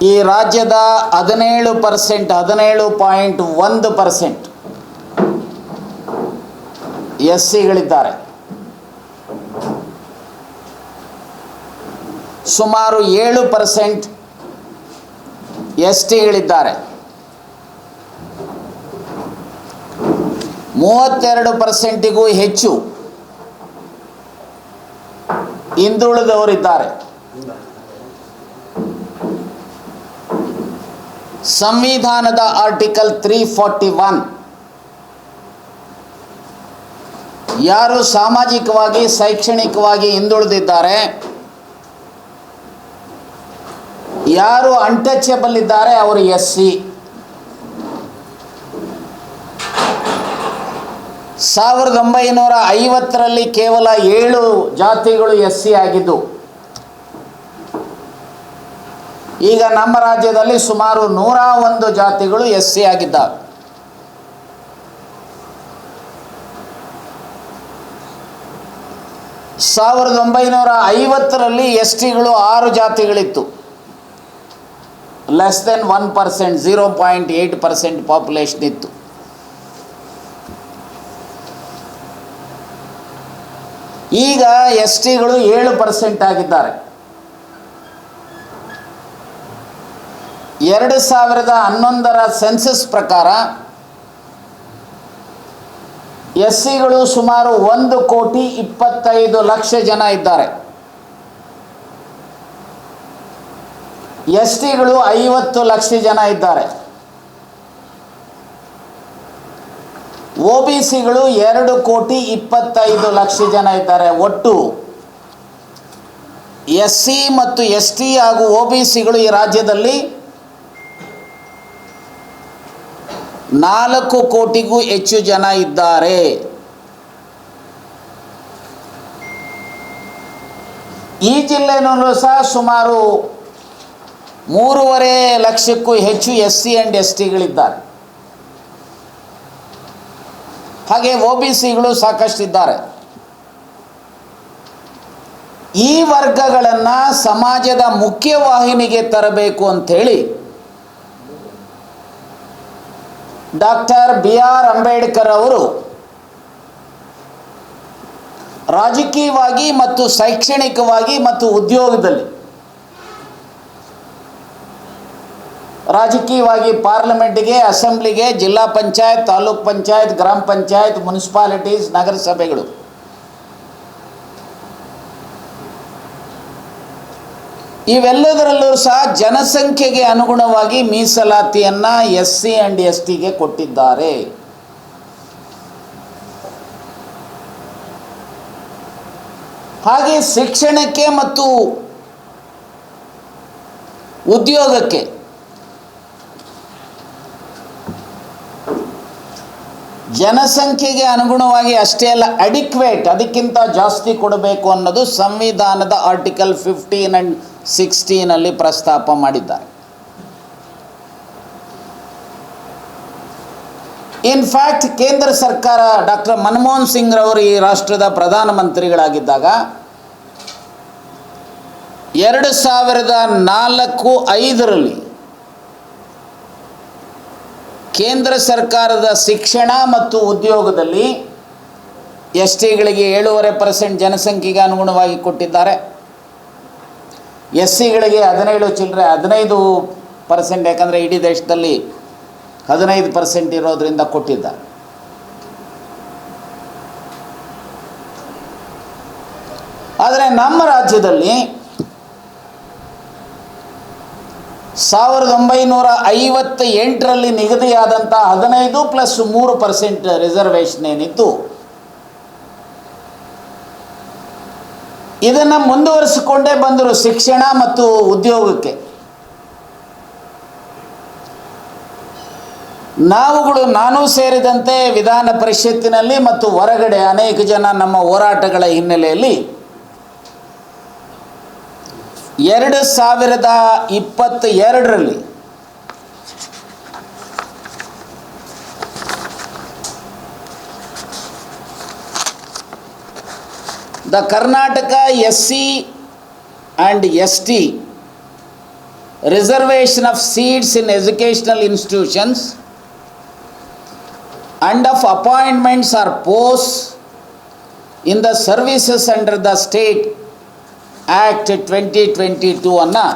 ಈ ರಾಜ್ಯದ 17.1% ಎಸ್ ಸಿಗಳಿದ್ದಾರೆ. ಸುಮಾರು 7% ಎಸ್ ಟಿಗಳಿದ್ದಾರೆ. 32%ಗೂ ಹೆಚ್ಚು ಹಿಂದುಳಿದವರಿದ್ದಾರೆ. ಸಂವಿಧಾನದ ಆರ್ಟಿಕಲ್ 341 ಯಾರು ಸಾಮಾಜಿಕವಾಗಿ ಶೈಕ್ಷಣಿಕವಾಗಿ ಹಿಂದುಳಿದಿದ್ದಾರೆ, ಯಾರು ಅನ್ಟಚಬಲ್ ಇದ್ದಾರೆ ಅವರು ಎಸ್ ಸಿ. 1950ರಲ್ಲಿ ಕೇವಲ 7 ಜಾತಿಗಳು ಎಸ್ ಸಿ ಆಗಿದ್ದು, ಈಗ ನಮ್ಮ ರಾಜ್ಯದಲ್ಲಿ ಸುಮಾರು 101 ಜಾತಿಗಳು ಎಸ್ ಸಿ ಆಗಿದ್ದಾವೆ. ಸಾವಿರದ 1950ರಲ್ಲಿ ಎಸ್ ಟಿಗಳು 6 ಜಾತಿಗಳಿತ್ತು. ಲೆಸ್ ದೆನ್ 1%, 0.8% ಪಾಪ್ಯುಲೇಷನ್ ಇತ್ತು. ಈಗ ಎಸ್ ಟಿಗಳು 7% ಆಗಿದ್ದಾರೆ. 2011ರ ಸೆನ್ಸಸ್ ಪ್ರಕಾರ ಎಸ್ ಸಿಗಳು ಸುಮಾರು 1,25,00,000 ಜನ ಇದ್ದಾರೆ. ಎಸ್ ಟಿಗಳು 50 ಲಕ್ಷ ಜನ ಇದ್ದಾರೆ. ಒ ಬಿ ಸಿಗಳು 2,25,00,000 ಜನ ಇದ್ದಾರೆ. ಒಟ್ಟು ಎಸ್ ಸಿ ಮತ್ತು ಎಸ್ ಟಿ ಹಾಗೂ ಒ ಬಿ ಸಿಗಳು ಈ ರಾಜ್ಯದಲ್ಲಿ 4 ಕೋಟಿಗೂ ಹೆಚ್ಚು ಜನ ಇದ್ದಾರೆ. ಈ ಜಿಲ್ಲೆಯಲ್ಲೂ ಸಹ ಸುಮಾರು 3.5 ಲಕ್ಷಕ್ಕೂ ಹೆಚ್ಚು ಎಸ್ ಸಿ ಆ್ಯಂಡ್ ಎಸ್ ಟಿಗಳಿದ್ದಾರೆ. ಹಾಗೆ ಒ ಬಿ ಸಿಗಳು ಸಾಕಷ್ಟಿದ್ದಾರೆ. ಈ ವರ್ಗಗಳನ್ನು ಸಮಾಜದ ಮುಖ್ಯವಾಹಿನಿಗೆ ತರಬೇಕು ಅಂಥೇಳಿ ಡಾಕ್ಟರ್ BR ಅಂಬೇಡ್ಕರ್ ಅವರು ರಾಜಕೀಯವಾಗಿ ಮತ್ತು ಶೈಕ್ಷಣಿಕವಾಗಿ ಮತ್ತು ಉದ್ಯೋಗದಲ್ಲಿ, ರಾಜಕೀಯವಾಗಿ ಪಾರ್ಲಿಮೆಂಟ್ಗೆ, ಅಸೆಂಬ್ಲಿಗೆ, ಜಿಲ್ಲಾ ಪಂಚಾಯತ್, ತಾಲೂಕ್ ಪಂಚಾಯತ್, ಗ್ರಾಮ ಪಂಚಾಯತ್, ಮುನ್ಸಿಪಾಲಿಟೀಸ್, ನಗರಸಭೆಗಳು ಇವೆಲ್ಲದರಲ್ಲೂ ಸಹ ಜನಸಂಖ್ಯೆಗೆ ಅನುಗುಣವಾಗಿ ಮೀಸಲಾತಿಯನ್ನು ಎಸ್ ಸಿ ಆ್ಯಂಡ್ ಎಸ್ ಟಿಗೆ ಕೊಟ್ಟಿದ್ದಾರೆ. ಹಾಗೆ ಶಿಕ್ಷಣಕ್ಕೆ ಮತ್ತು ಉದ್ಯೋಗಕ್ಕೆ ಜನಸಂಖ್ಯೆಗೆ ಅನುಗುಣವಾಗಿ ಅಷ್ಟೇ ಅಲ್ಲ, ಅಡಿಕ್ವೇಟ್, ಅದಕ್ಕಿಂತ ಜಾಸ್ತಿ ಕೊಡಬೇಕು ಅನ್ನೋದು ಸಂವಿಧಾನದ ಆರ್ಟಿಕಲ್ 15 ಆ್ಯಂಡ್ 16 ಪ್ರಸ್ತಾಪ ಮಾಡಿದ್ದಾರೆ. ಇನ್ಫ್ಯಾಕ್ಟ್ ಕೇಂದ್ರ ಸರ್ಕಾರ ಡಾಕ್ಟರ್ ಮನಮೋಹನ್ ಸಿಂಗ್ ರವರು ಈ ರಾಷ್ಟ್ರದ ಪ್ರಧಾನಮಂತ್ರಿಗಳಾಗಿದ್ದಾಗ 2004-05ರಲ್ಲಿ ಕೇಂದ್ರ ಸರ್ಕಾರದ ಶಿಕ್ಷಣ ಮತ್ತು ಉದ್ಯೋಗದಲ್ಲಿ ಎಸ್ ಟಿಗಳಿಗೆ 7.5% ಜನಸಂಖ್ಯೆಗೆ ಅನುಗುಣವಾಗಿ ಕೊಟ್ಟಿದ್ದಾರೆ. ಎಸ್ ಸಿಗಳಿಗೆ 15%, ಯಾಕಂದರೆ ಇಡೀ ದೇಶದಲ್ಲಿ 15% ಇರೋದರಿಂದ ಕೊಟ್ಟಿದ್ದಾರೆ. ಆದರೆ ನಮ್ಮ ರಾಜ್ಯದಲ್ಲಿ 1958ರಲ್ಲಿ ನಿಗದಿಯಾದಂಥ 15+3% ರಿಸರ್ವೇಷನ್ ಏನಿತ್ತು, ಇದನ್ನು ಮುಂದುವರಿಸಿಕೊಂಡೇ ಬಂದರು ಶಿಕ್ಷಣ ಮತ್ತು ಉದ್ಯೋಗಕ್ಕೆ. ನಾನು ಸೇರಿದಂತೆ ವಿಧಾನ ಪರಿಷತ್ತಿನಲ್ಲಿ ಮತ್ತು ಹೊರಗಡೆ ಅನೇಕ ಜನ ನಮ್ಮ ಹೋರಾಟಗಳ ಹಿನ್ನೆಲೆಯಲ್ಲಿ 2022ರಲ್ಲಿ the Karnataka SC and ST reservation of seats in educational institutions and of appointments or posts in the services under the State Act 2022 ಅನ್ನು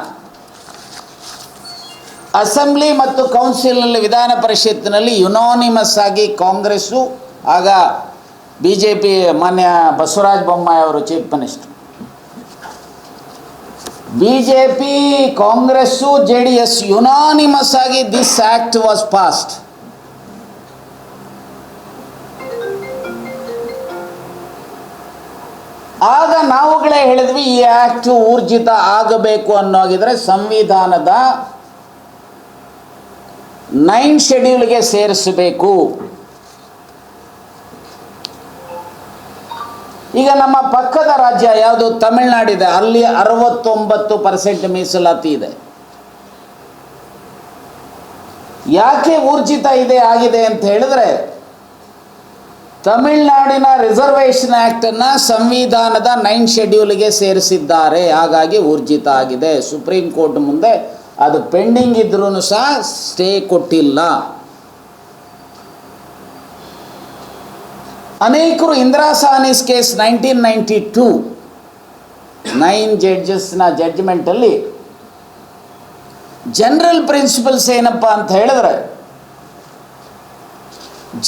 ಅಸೆಂಬ್ಲಿ ಮತ್ತು ಕೌನ್ಸಿಲ್ನಲ್ಲಿ ವಿಧಾನ ಪರಿಷತ್ತಿನಲ್ಲಿ ಯುನಾನಿಮಸ್ ಆಗಿ ಕಾಂಗ್ರೆಸ್ಸು, ಆಗ ಬಿ ಜೆ ಪಿ ಮಾನ್ಯ ಬಸವರಾಜ ಬೊಮ್ಮಾಯಿ ಅವರು chief minister, B J P, Congress, JDS unanimous ಆಗಿ this act was passed. ಆಗ ನಾವುಗಳೇ ಹೇಳಿದ್ವಿ ಈ ಆ್ಯಕ್ಟ್ ಊರ್ಜಿತ ಆಗಬೇಕು ಅನ್ನೋಗಿದ್ರೆ ಸಂವಿಧಾನದ 9 ಶೆಡ್ಯೂಲ್ಗೆ ಸೇರಿಸಬೇಕು. ಈಗ ನಮ್ಮ ಪಕ್ಕದ ರಾಜ್ಯ ಯಾವುದು ತಮಿಳುನಾಡಿದೆ, ಅಲ್ಲಿ 69% ಮೀಸಲಾತಿ ಇದೆ. ಯಾಕೆ ಊರ್ಜಿತ ಆಗಿದೆ ಅಂತ ಹೇಳಿದ್ರೆ, ತಮಿಳುನಾಡಿನ ರಿಸರ್ವೇಷನ್ ಆ್ಯಕ್ಟನ್ನು ಸಂವಿಧಾನದ 9 ಶೆಡ್ಯೂಲ್ಗೆ ಸೇರಿಸಿದ್ದಾರೆ, ಹಾಗಾಗಿ ಊರ್ಜಿತ ಆಗಿದೆ. ಸುಪ್ರೀಂ ಕೋರ್ಟ್ ಮುಂದೆ ಅದು ಪೆಂಡಿಂಗ್ ಇದ್ರೂ ಸಹ ಸ್ಟೇ ಕೊಟ್ಟಿಲ್ಲ. ಅನೇಕರು ಇಂದಿರಾ ಸಾಹ್ನಿಸ್ ಕೇಸ್ 1992 9 ಜಡ್ಜಸ್ನ ಜಡ್ಜ್ಮೆಂಟಲ್ಲಿ ಜನರಲ್ ಪ್ರಿನ್ಸಿಪಲ್ಸ್ ಏನಪ್ಪ ಅಂತ ಹೇಳಿದ್ರೆ,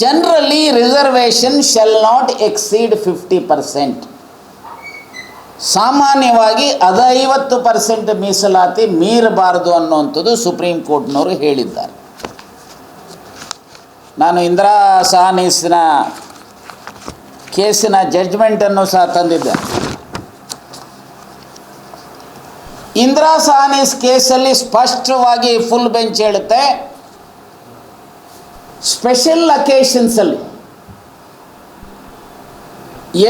generally reservation shall not exceed 50%. ಸಾಮಾನ್ಯವಾಗಿ 50% ಮೀಸಲಾತಿ ಮೀರಬಾರದು ಅನ್ನುವಂಥದ್ದು ಸುಪ್ರೀಂ ಕೋರ್ಟ್ನವರು ಹೇಳಿದ್ದಾರೆ. ನಾನು ಇಂದಿರಾ ಸಾಹ್ನಿಸ್ನ ಕೇಸಿನ ಜಡ್ಜ್ಮೆಂಟನ್ನು ಸಹ ತಂದಿದ್ದೆ. ಇಂದಿರಾ ಸಾಹ್ನಿಸ್ ಕೇಸಲ್ಲಿ ಸ್ಪಷ್ಟವಾಗಿ ಫುಲ್ ಬೆಂಚ್ ಹೇಳುತ್ತೆ, ಸ್ಪೆಷಲ್ ಅಕೇಶನ್ಸಲ್ಲಿ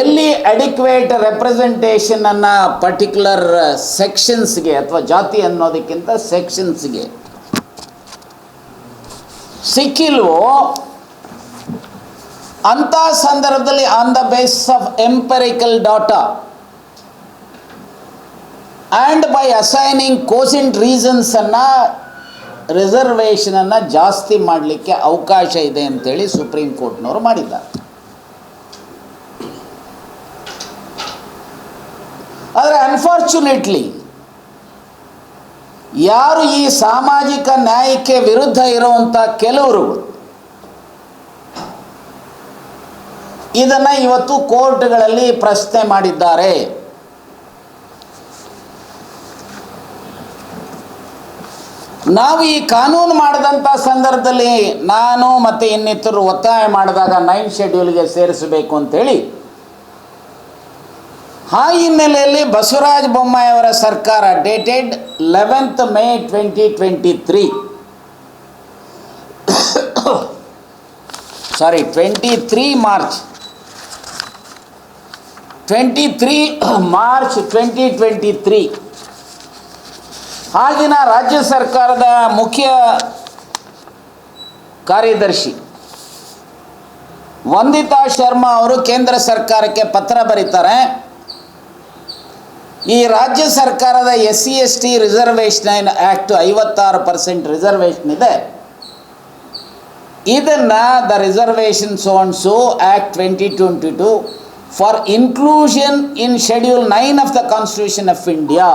ಎಲ್ಲಿ ಅಡಿಕ್ವೇಟ್ ರೆಪ್ರೆಸೆಂಟೇಷನನ್ನು ಪರ್ಟಿಕ್ಯುಲರ್ ಸೆಕ್ಷನ್ಸ್ಗೆ ಅಥವಾ ಜಾತಿ ಅನ್ನೋದಕ್ಕಿಂತ ಸೆಕ್ಷನ್ಸ್ಗೆ ಸಿಕ್ಕಿಲ್ವೋ ಅಂಥ ಸಂದರ್ಭದಲ್ಲಿ on the basis of empirical data and by assigning cogent ರೀಸನ್ಸನ್ನು ರಿಸರ್ವೇಷನನ್ನು ಜಾಸ್ತಿ ಮಾಡಲಿಕ್ಕೆ ಅವಕಾಶ ಇದೆ ಅಂತೇಳಿ ಸುಪ್ರೀಂ ಕೋರ್ಟ್ನವರು ಮಾಡಿದ್ದಾರೆ. ಆದರೆ ಅನ್ಫಾರ್ಚುನೇಟ್ಲಿ ಯಾರು ಈ ಸಾಮಾಜಿಕ ನ್ಯಾಯಕ್ಕೆ ವಿರುದ್ಧ ಇರುವಂಥ ಕೆಲವರು ಇದನ್ನು ಇವತ್ತು ಕೋರ್ಟ್ಗಳಲ್ಲಿ ಪ್ರಶ್ನೆ ಮಾಡಿದ್ದಾರೆ. ನಾವು ಈ ಕಾನೂನು ಮಾಡಿದಂಥ ಸಂದರ್ಭದಲ್ಲಿ ನಾನು ಮತ್ತು ಇನ್ನಿತರರು ಒತ್ತಾಯ ಮಾಡಿದಾಗ 9 ಶೆಡ್ಯೂಲ್ಗೆ ಸೇರಿಸಬೇಕು ಅಂತೇಳಿ, ಆ ಹಿನ್ನೆಲೆಯಲ್ಲಿ ಬಸವರಾಜ ಬೊಮ್ಮಾಯಿ ಅವರ ಸರ್ಕಾರ ಡೇಟೆಡ್ 11th May 2023 23 ಮಾರ್ಚ್ 2023 ಆಗಿನ ರಾಜ್ಯ ಸರ್ಕಾರದ ಮುಖ್ಯ ಕಾರ್ಯದರ್ಶಿ ವಂದಿತಾ ಶರ್ಮಾ ಅವರು ಕೇಂದ್ರ ಸರ್ಕಾರಕ್ಕೆ ಪತ್ರ ಬರೀತಾರೆ. ಈ ರಾಜ್ಯ ಸರ್ಕಾರದ SC/ST ರಿಸರ್ವೇಷನ್ ಆ್ಯಕ್ಟ್ 56% ರಿಸರ್ವೇಷನ್ ಇದೆ, ಇದನ್ನು the reservation so act 2022 for inclusion in schedule 9 of the constitution of India